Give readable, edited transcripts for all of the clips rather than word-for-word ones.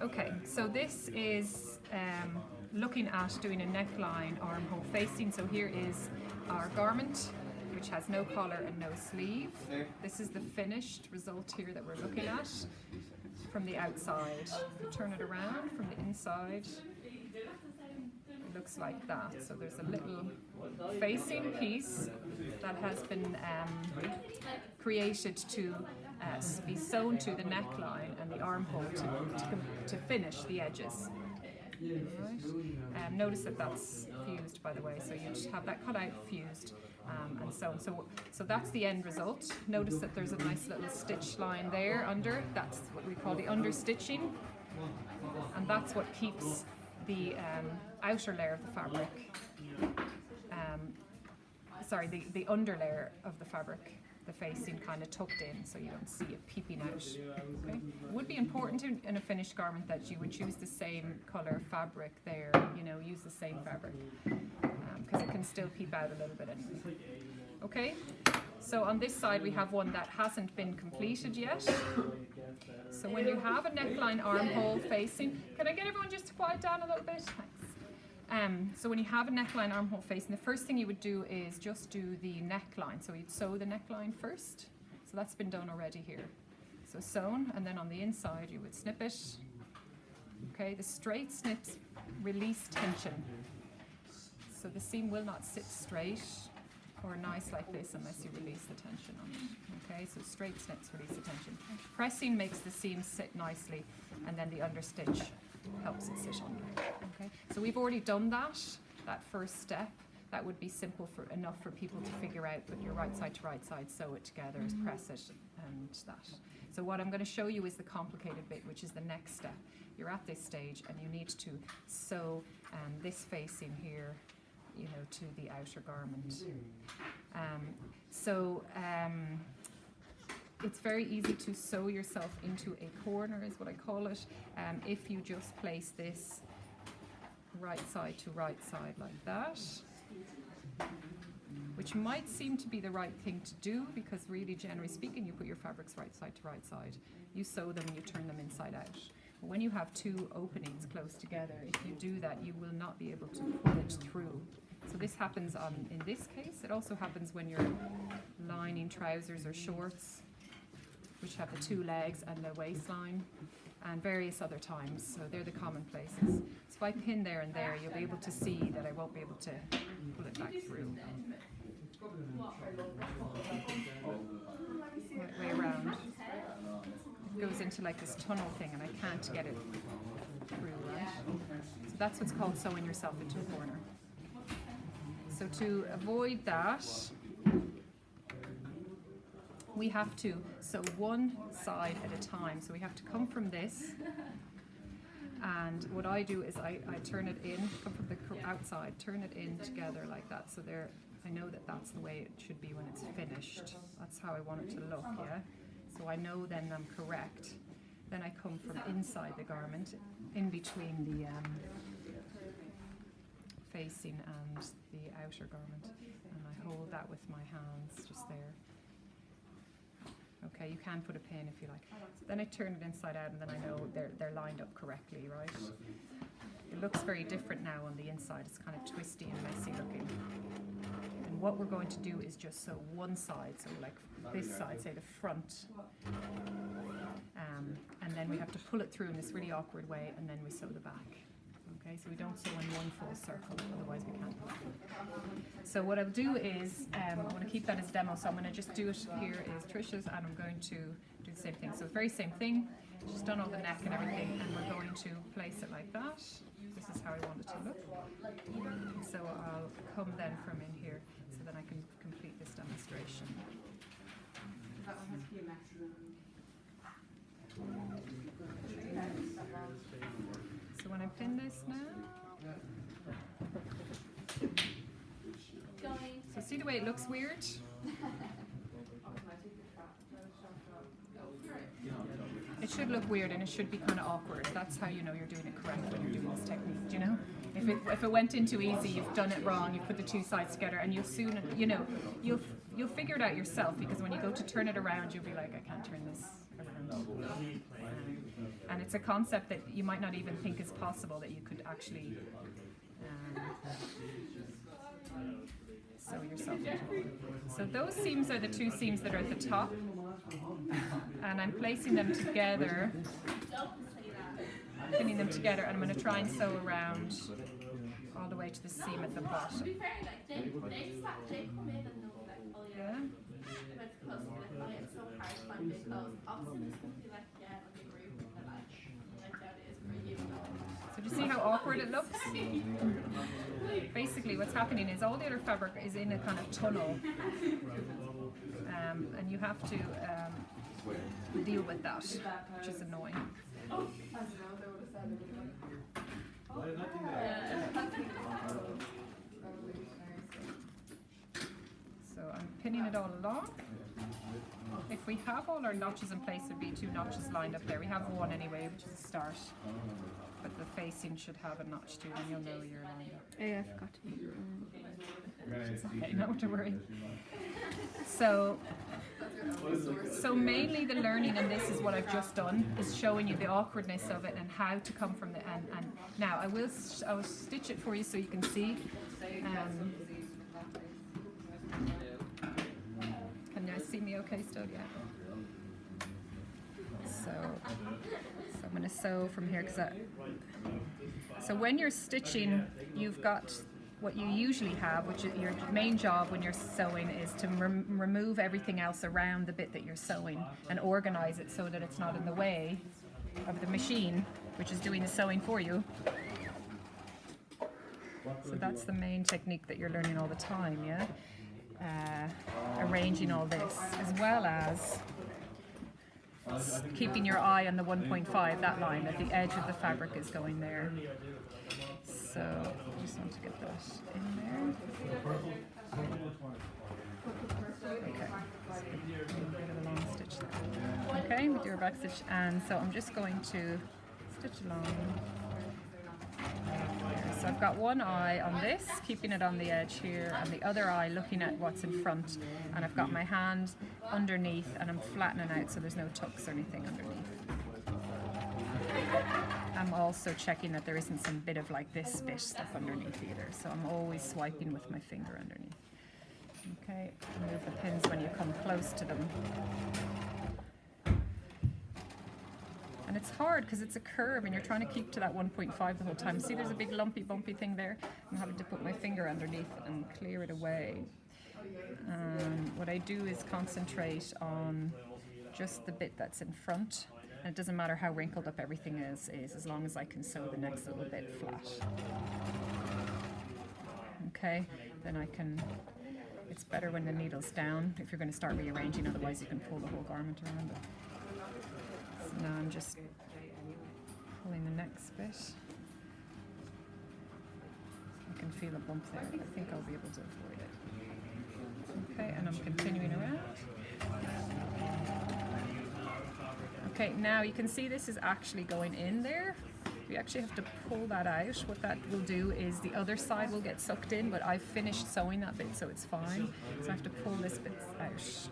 Okay, so this is looking at doing a neckline armhole facing. So here is our garment, which has no collar and no sleeve. This is the finished result here that we're looking at from the outside. Turn it around from the inside. It looks like that. So there's a little facing piece that has been created to be sewn to the neckline and the armhole to finish the edges. Right. Notice that that's fused, by the way, so you just have that cut out, fused, and sewn. So that's the end result. Notice that there's a nice little stitch line there under. That's what we call the understitching, and that's what keeps the outer layer of the fabric, the under layer of the fabric, the facing, kind of tucked in, so you don't see it peeping out. Okay? It would be important in a finished garment that you would choose the same colour fabric there, use the same fabric, because it can still peep out a little bit anyway. Okay, so on this side we have one that hasn't been completed yet. So when you have a neckline armhole facing, can I get everyone just to quiet down a little bit? Thanks. So when you have a neckline armhole facing, the first thing you would do is just do the neckline. So you'd sew the neckline first. So that's been done already here. So sewn, and then on the inside you would snip it. Okay, the straight snips release tension. So the seam will not sit straight or nice like this unless you release the tension on it. Okay, so straight snips release the tension. Pressing makes the seam sit nicely, and then the understitch helps it sit under. Okay, so we've already done that first step. That would be simple enough for people to figure out. Put your right side to right side, sew it together, press it, and that. So what I'm going to show you is the complicated bit, which is the next step. You're at this stage and you need to sew this facing here, to the outer garment. It's very easy to sew yourself into a corner, is what I call it, if you just place this right side to right side like that, which might seem to be the right thing to do, because really, generally speaking, you put your fabrics right side to right side, you sew them, you turn them inside out. But when you have two openings close together, if you do that, you will not be able to pull it through. So this happens in this case. It also happens when you're lining trousers or shorts, which have the two legs and the waistline, and various other times. So they're the common places. So if I pin there and there, you'll be able to see that I won't be able to pull it back through. Right way around. It goes into like this tunnel thing, and I can't get it through, right? So that's what's called sewing yourself into a corner. So to avoid that, we have to sew one side at a time. So we have to come from this, and what I do is I turn it in, come from the outside, turn it in together like that. So there, I know that that's the way it should be when it's finished. That's how I want it to look, yeah? So I know then I'm correct. Then I come from inside the garment, in between the facing and the outer garment, and I hold that with my hands just there. Okay, you can put a pin if you like. So then I turn it inside out, and then I know they're lined up correctly, right? It looks very different now on the inside. It's kind of twisty and messy looking. And what we're going to do is just sew one side, so like this side, say the front, and then we have to pull it through in this really awkward way, and then we sew the back. Okay, so we don't sew in one full circle, otherwise we can't. So what I'll do is, I want to keep that as a demo, so I'm going to just do it here is Trisha's, and I'm going to do the same thing. So very same thing, just done all the neck and everything, and we're going to place it like that. This is how I want it to look. So I'll come then from in here, so then I can complete this demonstration. So when I pin this now, so see the way it looks weird? It should look weird, and it should be kind of awkward. That's how you know you're doing it correct when you're doing this technique, do you know? If it went in too easy, you've done it wrong, you've put the two sides together, and you'll soon, you'll figure it out yourself, because when you go to turn it around, you'll be like, I can't turn this around. And it's a concept that you might not even think is possible, that you could actually sew yourself into. So those seams are the two seams that are at the top, and I'm placing them together, pinning them together, and I'm going to try and sew around all the way to the seam at the bottom. Yeah. So do you see how awkward it looks? Basically what's happening is all the other fabric is in a kind of tunnel, and you have to deal with that, which is annoying. So I'm pinning it all along. If we have all our notches in place, there'd be 2 notches lined up there. We have one anyway, which is a start. But the facing should have a notch too, and you'll know you're lined up. Yeah, I forgot to Okay, not to worry. So mainly the learning in this is what I've just done, is showing you the awkwardness of it and how to come from the and now I will stitch it for you so you can see. Can you see me okay still? Yeah. So I'm going to sew from here, so when you're stitching, you've got what you usually have, which is your main job when you're sewing, is to remove everything else around the bit that you're sewing and organize it so that it's not in the way of the machine, which is doing the sewing for you. So that's the main technique that you're learning all the time, yeah? Arranging all this, as well as keeping your eye on the 1.5, that line at the edge of the fabric is going there. So I just want to get that in there. Okay, a bit of a long stitch there. Okay, we do our back stitch, and so I'm just going to stitch along. So I've got one eye on this, keeping it on the edge here, and the other eye looking at what's in front. And I've got my hand underneath, and I'm flattening out so there's no tucks or anything underneath. I'm also checking that there isn't some bit of like this bit stuff underneath either. So I'm always swiping with my finger underneath. Okay, remove the pins when you come close to them. And it's hard because it's a curve and you're trying to keep to that 1.5 the whole time. See, there's a big lumpy bumpy thing there. I'm having to put my finger underneath and clear it away. What I do is concentrate on just the bit that's in front. And it doesn't matter how wrinkled up everything is as long as I can sew the next little bit flat. Okay, then I can, it's better when the needle's down if you're going to start rearranging, otherwise you can pull the whole garment around it. So now I'm just pulling the next bit. I can feel a bump there, but I think I'll be able to avoid it. Okay, and I'm continuing around. Okay, now you can see this is actually going in there. We actually have to pull that out. What that will do is the other side will get sucked in, but I've finished sewing that bit, so it's fine. So I have to pull this bit out.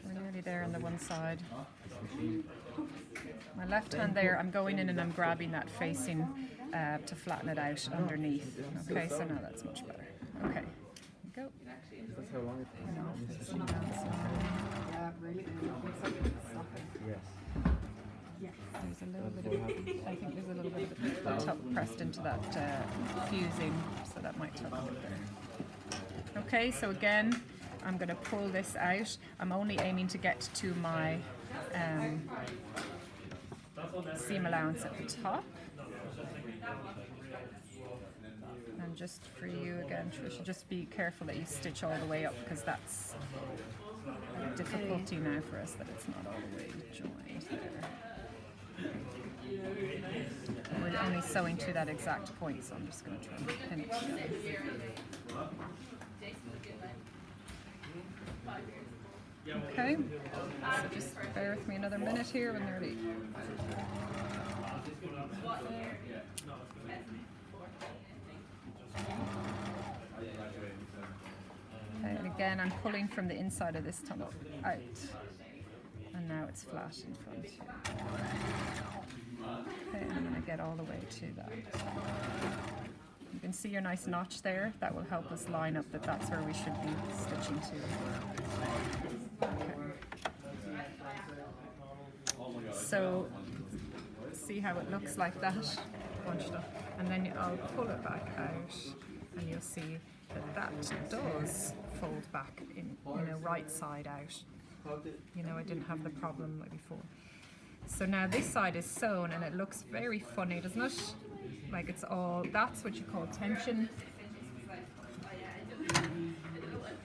We're nearly there on the one side. My left hand there, I'm going in and I'm grabbing that facing to flatten it out underneath. Okay, so now that's much better. Okay, go. That's how long it takes. Yeah, really. Yes. There's a little bit of, I think there's a little bit of the tuck pressed into that fusing, so that might tuck a bit there. Okay, so again, I'm going to pull this out. I'm only aiming to get to my seam allowance at the top. And just for you again, Tricia, just be careful that you stitch all the way up, because that's a difficulty now for us, that it's not all the way joined there. We're only sewing to that exact point, so I'm just going to try and pin it together. Okay, so just bear with me another minute here when they're ready. again, I'm pulling from the inside of this tunnel out. And now it's flat in front. Okay, I'm going to get all the way to that. You can see your nice notch there. That will help us line up that that's where we should be stitching to. Okay. So, see how it looks like that, bunched up. And then I'll pull it back out, and you'll see that that does fold back in, right side out. I didn't have the problem like before. So now this side is sewn, and it looks very funny, doesn't it? Like it's all, that's what you call tension.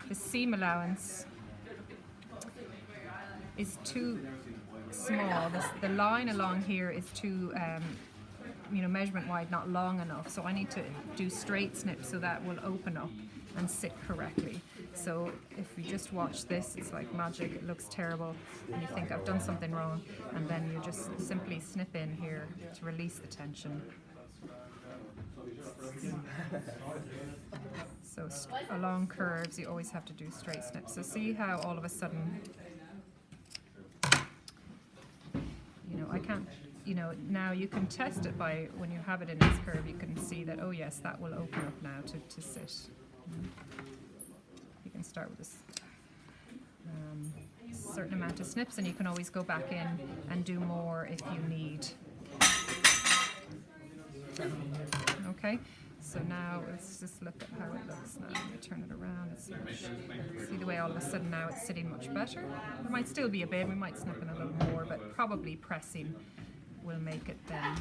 The seam allowance is too small. The line along here is too, measurement wide, not long enough. So I need to do straight snips so that will open up and sit correctly. So if you just watch this, it's like magic. It looks terrible, and you think I've done something wrong, and then you just simply snip in here to release the tension. So along curves, you always have to do straight snips. So see how all of a sudden, I can't, now you can test it by, when you have it in this curve, you can see that, oh yes, that will open up now to sit. You can start with this certain amount of snips, and you can always go back in and do more if you need. Okay, so now let's just look at how it looks now. Let me turn it around. See the way all of a sudden now it's sitting much better. There might still be a bit, we might snip in a little more, but probably pressing will make it then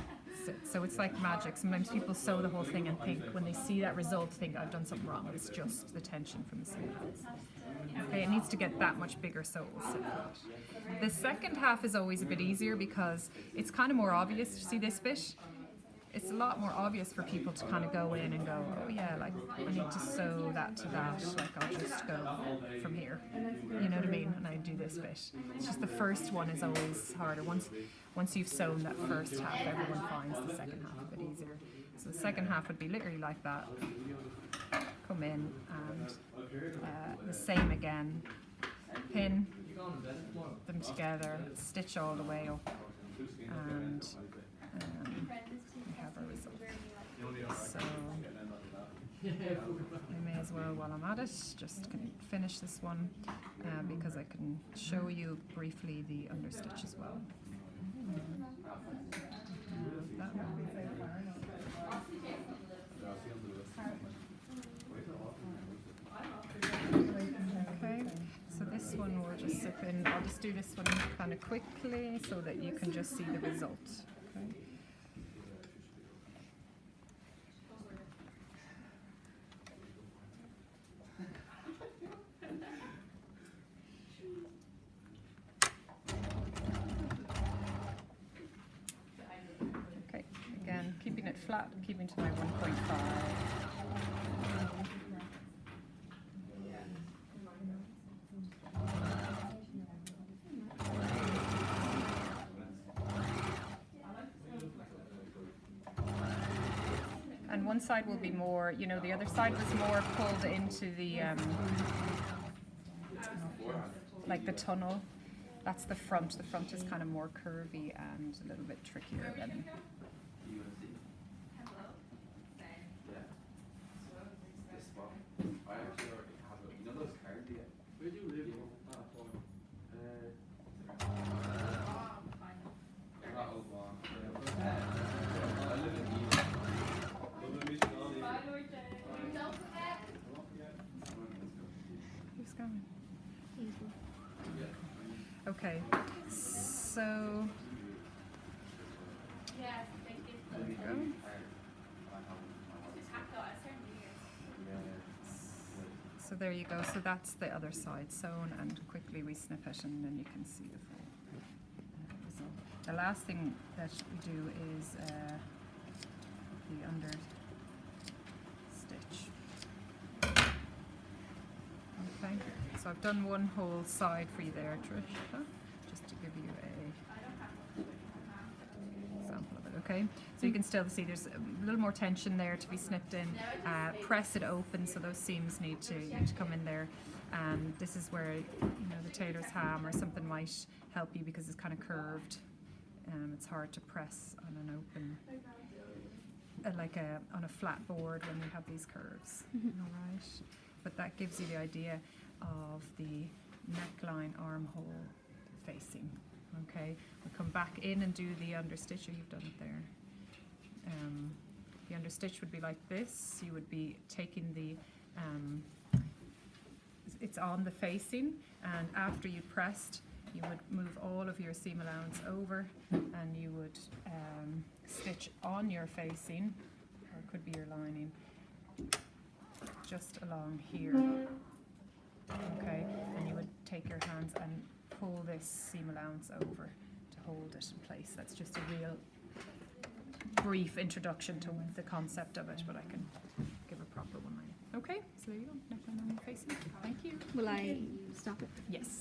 sit. So it's like magic. Sometimes people sew the whole thing and think, when they see that result, think I've done something wrong. It's just the tension from the seam. Okay, it needs to get that much bigger so it will sit flat. The second half is always a bit easier because it's kind of more obvious. See this bit? It's a lot more obvious for people to kind of go in and go, oh yeah, like I need to sew that to that, like I'll just go from here, you know what I mean, and I do this bit. It's just the first one is always harder. Once you've sewn that first half, everyone finds the second half a bit easier. So the second half would be literally like that. Come in and the same again, pin them together, stitch all the way up, and we have our result. So I may as well, while I'm at it, just finish this one because I can show you briefly the understitch as well. That one. Okay, so this one we'll just zip in. I'll just do this one kind of quickly so that you can just see the result. Okay. Okay, again, keeping it flat, keeping to my 1.5. And one side will be more, the other side was more pulled into the, like the tunnel. That's the front. The front is kind of more curvy and a little bit trickier than. Okay, so there we go. So there you go. So that's the other side sewn, and quickly we snip it, and then you can see the full result. The last thing that we do is the under stitch. Okay, so I've done one whole side for you there, Trish, just to give you a example of it. Okay, so you can still see there's a little more tension there to be snipped in. Press it open, so those seams need to come in there. And this is where, you know, the tailor's ham or something might help you because it's kind of curved. It's hard to press on an open, on a flat board when we have these curves. All right, but that gives you the idea of the neckline armhole facing. Okay, we'll come back in and do the understitch. Oh, you've done it there. The understitch would be like this. You would be taking the, it's on the facing, and after you pressed, you would move all of your seam allowance over, and you would stitch on your facing, or it could be your lining, just along here. Okay, and you would take your hands and pull this seam allowance over to hold it in place. That's just a real brief introduction to the concept of it, but I can give a proper one later. Okay, so there you go, neckline on your facing. Thank you. Will I stop it? Yes.